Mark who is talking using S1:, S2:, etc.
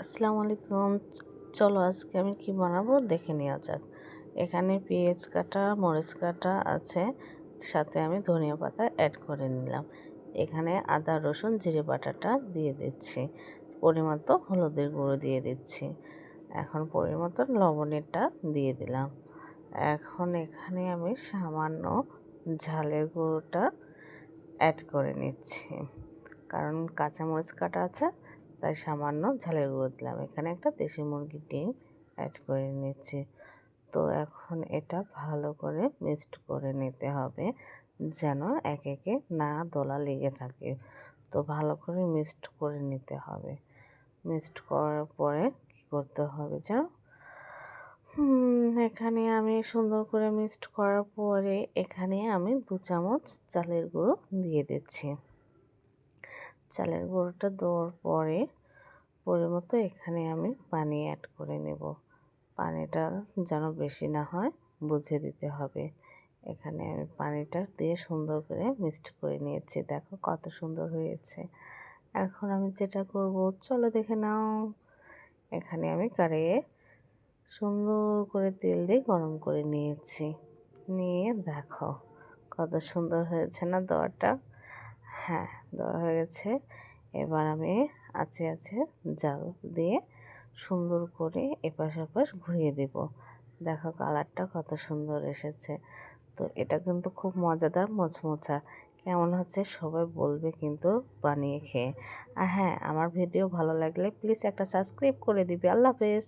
S1: আসসালামু আলাইকুম। চলো আজকে আমি কি বানাবো দেখে নেওয়া যাক। এখানে পেঁয়াজ কাটা, মরিচ কাটা আছে, সাথে আমি ধনিয়া পাতা অ্যাড করে নিলাম। এখানে আদা, রসুন, জিরে বাটাটা দিয়ে দিচ্ছি। পরিমতো হলুদের গুঁড়ো দিয়ে দিচ্ছি। এখন পরিমতো লবণেরটা দিয়ে দিলাম। এখন এখানে আমি সামান্য ঝালের গুঁড়োটা অ্যাড করে নিচ্ছি, কারণ কাঁচামরিচ কাটা আছে, তাই সামান্য ঝালের গুঁড়ো দিলাম। এখানে একটা দেশি মুরগির ডিম অ্যাড করে নিচ্ছি। তো এখন এটা ভালো করে মিক্সড করে নিতে হবে, যেন একে একে না দলা লেগে থাকে। তো ভালো করে মিক্সড করে নিতে হবে। মিক্সড করার পরে কী করতে হবে যেন এখানে আমি সুন্দর করে মিক্সড করার পরে এখানে আমি 2 চামচ চালের গুঁড়ো দিয়ে দিচ্ছি। চালের গুঁড়োটা দেওয়ার পরে পরিমতো এখানে আমি পানি অ্যাড করে নেব। পানিটা যেন বেশি না হয় বুঝে দিতে হবে। এখানে আমি পানিটা দিয়ে সুন্দর করে মিক্সড করে নিয়েছি। দেখো কত সুন্দর হয়েছে। এখন আমি যেটা করব চলো দেখে নাও। এখানে আমি কড়াইয়ে সুন্দর করে তেল দিয়ে গরম করে নিয়েছি। নিয়ে দেখো কত সুন্দর হয়েছে না দেওয়াটা। হ্যাঁ, দেওয়া হয়ে গেছে। এবার আমি আছে জাল দিয়ে সুন্দর করে এপাশ ওপাশ ঘুরিয়ে দেব। দেখো কালারটা কত সুন্দর এসেছে। তো এটা কিন্তু খুব মজাদার মোচমোচা। কেমন হচ্ছে সবাই বলবে কিন্তু বানিয়ে খেয়ে। আর হ্যাঁ, আমার ভিডিও ভালো লাগলে প্লিজ একটা সাবস্ক্রাইব করে দিবে। আল্লাহ হাফেজ।